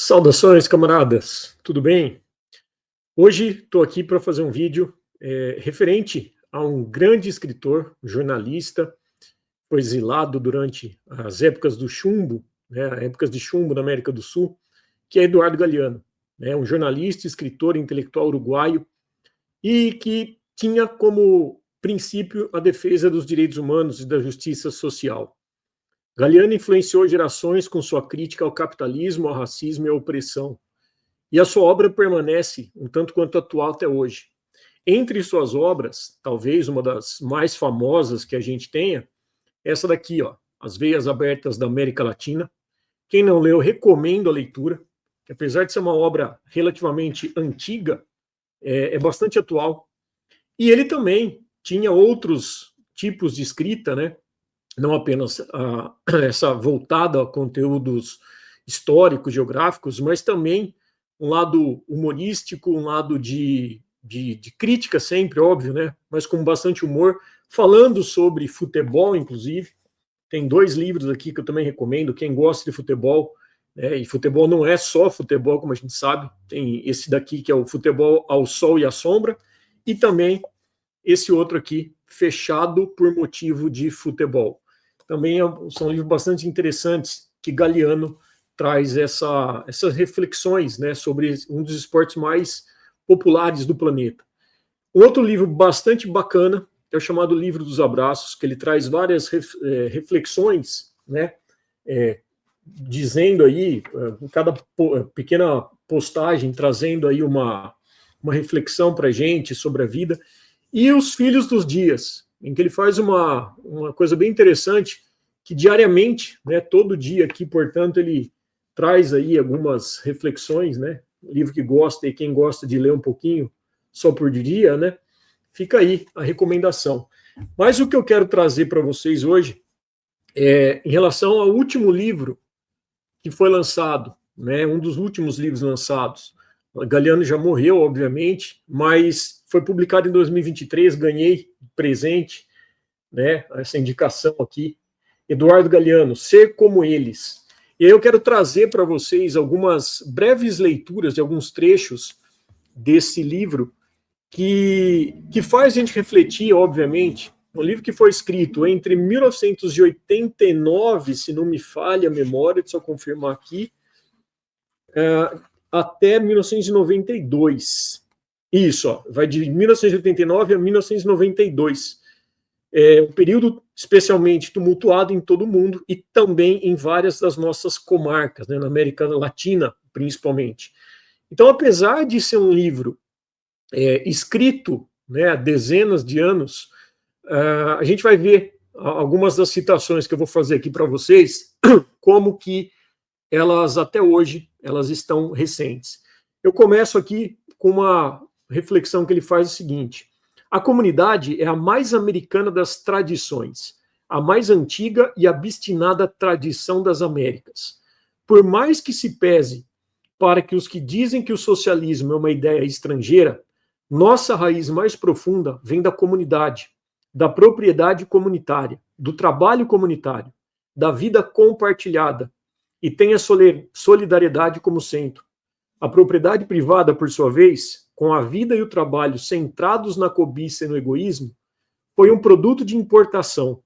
Saudações, camaradas, tudo bem? Hoje estou aqui para fazer um vídeo referente a um grande escritor, jornalista, foi exilado durante as épocas do chumbo, né, épocas de chumbo na América do Sul, que é Eduardo Galeano, né, um jornalista, escritor, intelectual uruguaio, e que tinha como princípio a defesa dos direitos humanos e da justiça social. Galeano influenciou gerações com sua crítica ao capitalismo, ao racismo e à opressão. E a sua obra permanece um tanto quanto atual até hoje. Entre suas obras, talvez uma das mais famosas que a gente tenha, essa daqui, ó, As Veias Abertas da América Latina. Quem não leu, recomendo a leitura, que apesar de ser uma obra relativamente antiga, é bastante atual. E ele também tinha outros tipos de escrita, né? Não apenas essa voltada a conteúdos históricos, geográficos, mas também um lado humorístico, um lado de crítica sempre, óbvio, né? Mas com bastante humor, falando sobre futebol, inclusive. Tem 2 livros aqui que eu também recomendo, quem gosta de futebol, né? E futebol não é só futebol, como a gente sabe, tem esse daqui que é o Futebol ao Sol e à Sombra, e também esse outro aqui, Fechado por Motivo de Futebol. Também são livros bastante interessantes que Galeano traz essas reflexões, né, sobre um dos esportes mais populares do planeta. Um outro livro bastante bacana é o chamado Livro dos Abraços, que ele traz várias reflexões, né, dizendo aí, em cada pequena postagem, trazendo aí uma reflexão para a gente sobre a vida. E Os Filhos dos Dias, em que ele faz uma coisa bem interessante, que diariamente, né, todo dia aqui, portanto, ele traz aí algumas reflexões, né, livro que gosta e quem gosta de ler um pouquinho só por dia, né, fica aí a recomendação. Mas o que eu quero trazer para vocês hoje é em relação ao último livro que foi lançado, né, um dos últimos livros lançados. Galeano já morreu, obviamente, mas foi publicado em 2023, ganhei presente, né, essa indicação aqui. Eduardo Galeano, Ser Como Eles. E aí eu quero trazer para vocês algumas breves leituras de alguns trechos desse livro que faz a gente refletir, obviamente. Um livro que foi escrito entre 1989, se não me falha a memória, deixa eu confirmar aqui, até 1992. Isso, ó, vai de 1989 a 1992. Um período especialmente tumultuado em todo o mundo e também em várias das nossas comarcas, né, na América Latina, principalmente. Então, apesar de ser um livro escrito, né, há dezenas de anos, a gente vai ver algumas das citações que eu vou fazer aqui para vocês, como que elas, até hoje, elas estão recentes. Eu começo aqui com uma reflexão que ele faz o seguinte: a comunidade é a mais americana das tradições, a mais antiga e obstinada tradição das Américas. Por mais que se pese para que os que dizem que o socialismo é uma ideia estrangeira, nossa raiz mais profunda vem da comunidade, da propriedade comunitária, do trabalho comunitário, da vida compartilhada, e tem a solidariedade como centro. A propriedade privada, por sua vez, com a vida e o trabalho centrados na cobiça e no egoísmo, foi um produto de importação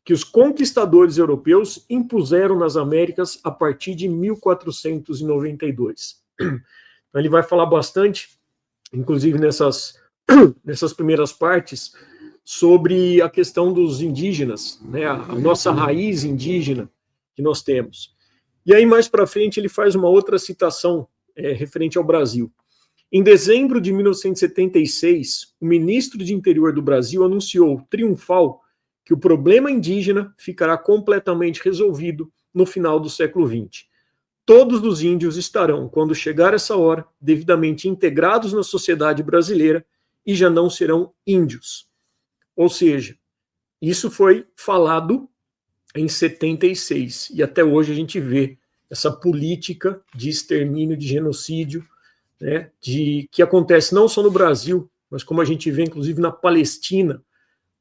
que os conquistadores europeus impuseram nas Américas a partir de 1492. Então, ele vai falar bastante, inclusive nessas primeiras partes, sobre a questão dos indígenas, né, a nossa raiz indígena que nós temos. E aí, mais para frente, ele faz uma outra citação referente ao Brasil. Em dezembro de 1976, o ministro de Interior do Brasil anunciou, triunfal, que o problema indígena ficará completamente resolvido no final do século XX. Todos os índios estarão, quando chegar essa hora, devidamente integrados na sociedade brasileira e já não serão índios. Ou seja, isso foi falado em 76, e até hoje a gente vê essa política de extermínio, de genocídio, né, que acontece não só no Brasil, mas como a gente vê inclusive na Palestina.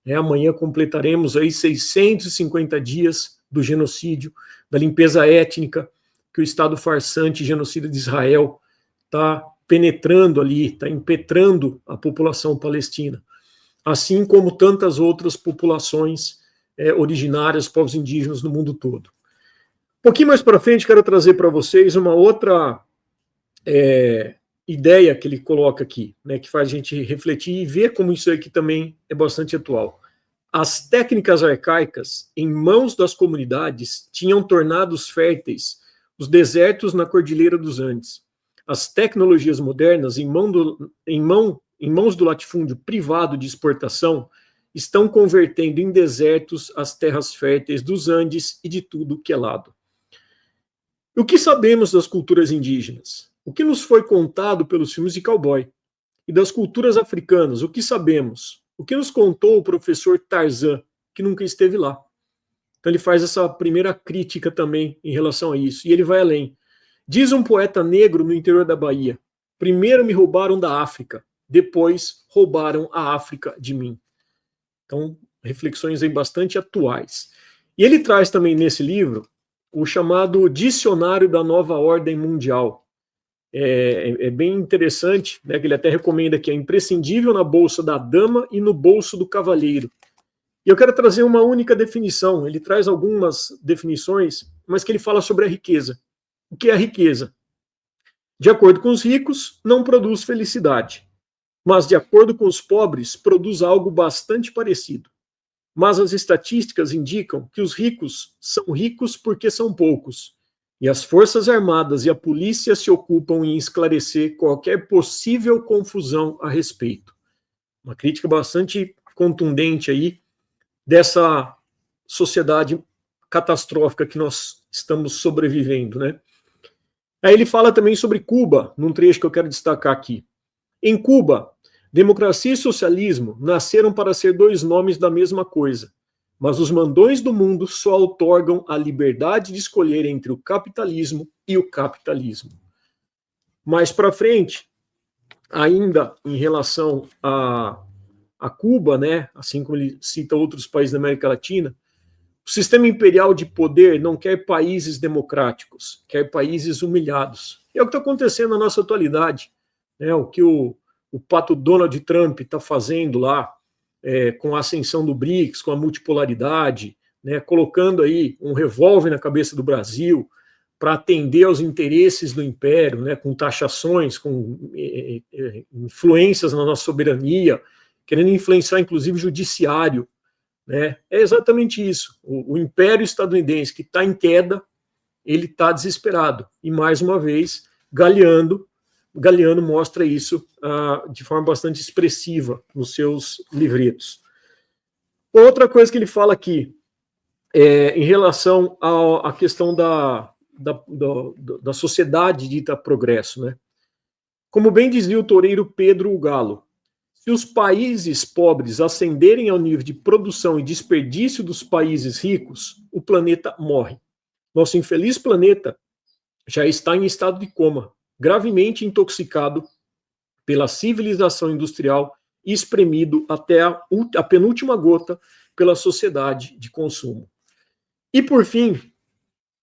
Né, amanhã completaremos aí 650 dias do genocídio, da limpeza étnica, que o Estado farsante e genocida de Israel está penetrando ali, está impetrando a população palestina, assim como tantas outras populações originárias, povos indígenas no mundo todo. Um pouquinho mais para frente, quero trazer para vocês uma outra ideia que ele coloca aqui, né, que faz a gente refletir e ver como isso aqui também é bastante atual. As técnicas arcaicas em mãos das comunidades tinham tornado férteis os desertos na Cordilheira dos Andes. As tecnologias modernas em mãos do latifúndio privado de exportação estão convertendo em desertos as terras férteis dos Andes e de tudo que é lado. O que sabemos das culturas indígenas? O que nos foi contado pelos filmes de cowboy? E das culturas africanas, o que sabemos? O que nos contou o professor Tarzan, que nunca esteve lá? Então ele faz essa primeira crítica também em relação a isso. E ele vai além. Diz um poeta negro no interior da Bahia: primeiro me roubaram da África, depois roubaram a África de mim. Então, reflexões aí bastante atuais. E ele traz também nesse livro o chamado Dicionário da Nova Ordem Mundial. É bem interessante, né, que ele até recomenda que é imprescindível na bolsa da dama e no bolso do cavalheiro. E eu quero trazer uma única definição. Ele traz algumas definições, mas que ele fala sobre a riqueza. O que é a riqueza? De acordo com os ricos, não produz felicidade, mas de acordo com os pobres, produz algo bastante parecido. Mas as estatísticas indicam que os ricos são ricos porque são poucos, e as Forças Armadas e a polícia se ocupam em esclarecer qualquer possível confusão a respeito. Uma crítica bastante contundente aí dessa sociedade catastrófica que nós estamos sobrevivendo, né? Aí ele fala também sobre Cuba, num trecho que eu quero destacar aqui. Em Cuba, democracia e socialismo nasceram para ser dois nomes da mesma coisa, mas os mandões do mundo só outorgam a liberdade de escolher entre o capitalismo e o capitalismo. Mais para frente, ainda em relação a Cuba, né, assim como ele cita outros países da América Latina, o sistema imperial de poder não quer países democráticos, quer países humilhados. É o que está acontecendo na nossa atualidade, né, o que o pato Donald Trump está fazendo lá, com a ascensão do BRICS, com a multipolaridade, né, colocando aí um revólver na cabeça do Brasil para atender aos interesses do império, né, com taxações, com influências na nossa soberania, querendo influenciar inclusive o judiciário, né? É exatamente isso. O império estadunidense que está em queda, ele está desesperado. E mais uma vez, Galeano mostra isso de forma bastante expressiva nos seus livretos. Outra coisa que ele fala aqui, em relação à questão da sociedade dita progresso, né? Como bem dizia o toureiro Pedro o Galo, se os países pobres ascenderem ao nível de produção e desperdício dos países ricos, o planeta morre. Nosso infeliz planeta já está em estado de coma, gravemente intoxicado pela civilização industrial e espremido até a penúltima gota pela sociedade de consumo. E por fim,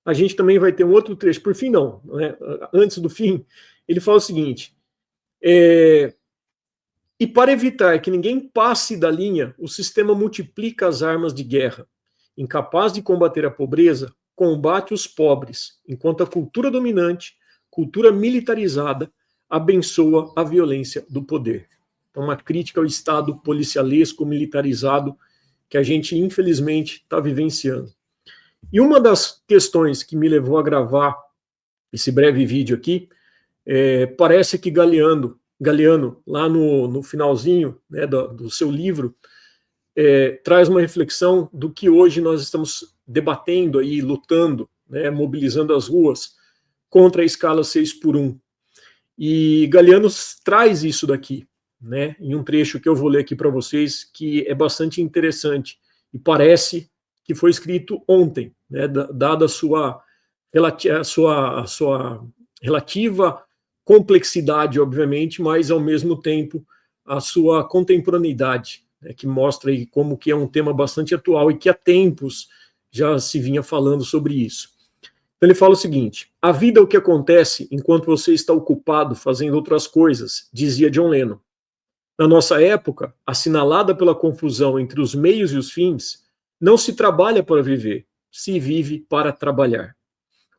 a gente também vai ter um outro trecho, por fim não, né? Antes do fim, ele fala o seguinte: e para evitar que ninguém passe da linha, o sistema multiplica as armas de guerra. Incapaz de combater a pobreza, combate os pobres, enquanto a cultura dominante, cultura militarizada, abençoa a violência do poder. Então, uma crítica ao Estado policialesco, militarizado, que a gente, infelizmente, está vivenciando. E uma das questões que me levou a gravar esse breve vídeo aqui, parece que Galeano, lá no finalzinho, né, do seu livro, traz uma reflexão do que hoje nós estamos debatendo aí, lutando, né, mobilizando as ruas contra a escala 6x1. E Galeano traz isso daqui, né, em um trecho que eu vou ler aqui para vocês, que é bastante interessante e parece que foi escrito ontem, né, dada a sua relativa complexidade, obviamente, mas ao mesmo tempo a sua contemporaneidade, né, que mostra aí como que é um tema bastante atual e que há tempos já se vinha falando sobre isso. Então ele fala o seguinte: a vida é o que acontece enquanto você está ocupado fazendo outras coisas, dizia John Lennon. Na nossa época, assinalada pela confusão entre os meios e os fins, não se trabalha para viver, se vive para trabalhar.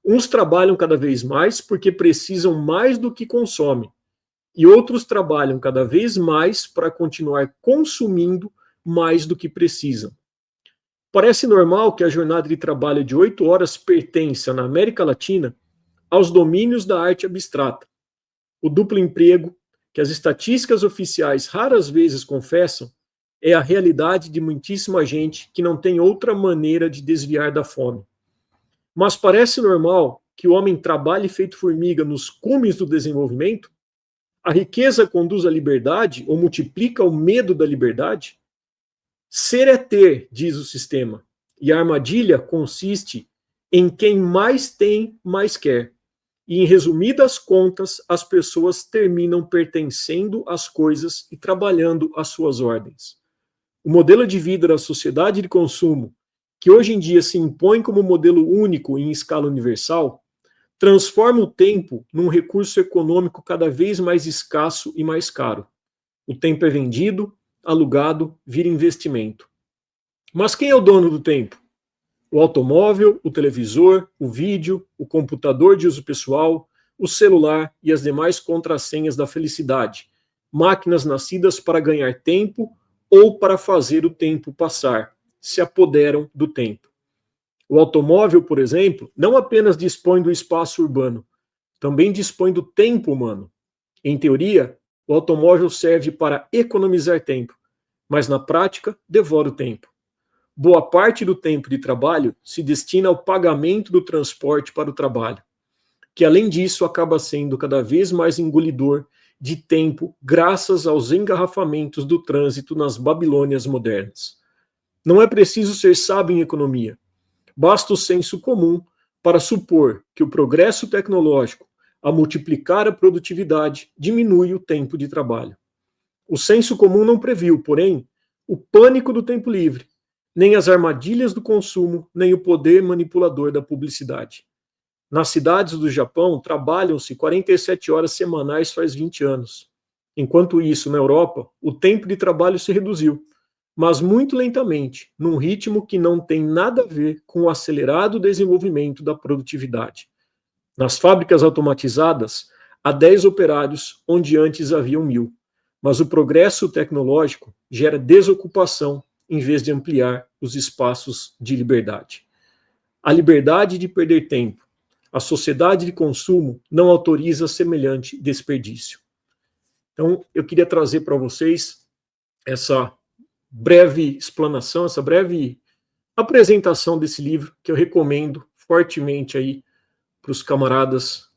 Uns trabalham cada vez mais porque precisam mais do que consomem, e outros trabalham cada vez mais para continuar consumindo mais do que precisam. Parece normal que a jornada de trabalho de 8 horas pertença, na América Latina, aos domínios da arte abstrata. O duplo emprego, que as estatísticas oficiais raras vezes confessam, é a realidade de muitíssima gente que não tem outra maneira de desviar da fome. Mas parece normal que o homem trabalhe feito formiga nos cumes do desenvolvimento? A riqueza conduz à liberdade ou multiplica o medo da liberdade? Ser é ter, diz o sistema, e a armadilha consiste em quem mais tem, mais quer. E, em resumidas contas, as pessoas terminam pertencendo às coisas e trabalhando às suas ordens. O modelo de vida da sociedade de consumo, que hoje em dia se impõe como modelo único em escala universal, transforma o tempo num recurso econômico cada vez mais escasso e mais caro. O tempo é vendido, alugado, vira investimento. Mas quem é o dono do tempo? O automóvel, o televisor, o vídeo, o computador de uso pessoal, o celular e as demais contrassenhas da felicidade. Máquinas nascidas para ganhar tempo ou para fazer o tempo passar, se apoderam do tempo. O automóvel, por exemplo, não apenas dispõe do espaço urbano, também dispõe do tempo humano. Em teoria, o automóvel serve para economizar tempo, mas na prática devora o tempo. Boa parte do tempo de trabalho se destina ao pagamento do transporte para o trabalho, que além disso acaba sendo cada vez mais engolidor de tempo graças aos engarrafamentos do trânsito nas Babilônias modernas. Não é preciso ser sábio em economia. Basta o senso comum para supor que o progresso tecnológico, ao multiplicar a produtividade, diminui o tempo de trabalho. O senso comum não previu, porém, o pânico do tempo livre, nem as armadilhas do consumo, nem o poder manipulador da publicidade. Nas cidades do Japão, trabalham-se 47 horas semanais faz 20 anos. Enquanto isso, na Europa, o tempo de trabalho se reduziu, mas muito lentamente, num ritmo que não tem nada a ver com o acelerado desenvolvimento da produtividade. Nas fábricas automatizadas, há 10 operários onde antes haviam 1000. Mas o progresso tecnológico gera desocupação em vez de ampliar os espaços de liberdade. A liberdade de perder tempo. A sociedade de consumo não autoriza semelhante desperdício. Então, eu queria trazer para vocês essa breve explanação, essa breve apresentação desse livro, que eu recomendo fortemente aí para os camaradas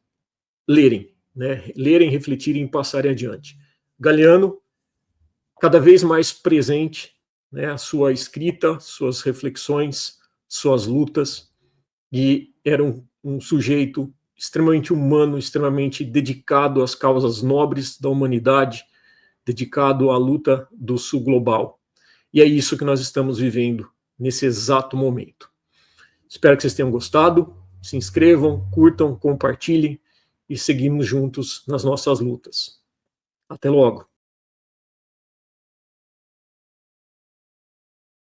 lerem, né? Lerem, refletirem e passarem adiante. Galeano, cada vez mais presente, né, a sua escrita, suas reflexões, suas lutas, e era um sujeito extremamente humano, extremamente dedicado às causas nobres da humanidade, dedicado à luta do sul global. E é isso que nós estamos vivendo nesse exato momento. Espero que vocês tenham gostado, se inscrevam, curtam, compartilhem e seguimos juntos nas nossas lutas. Até logo!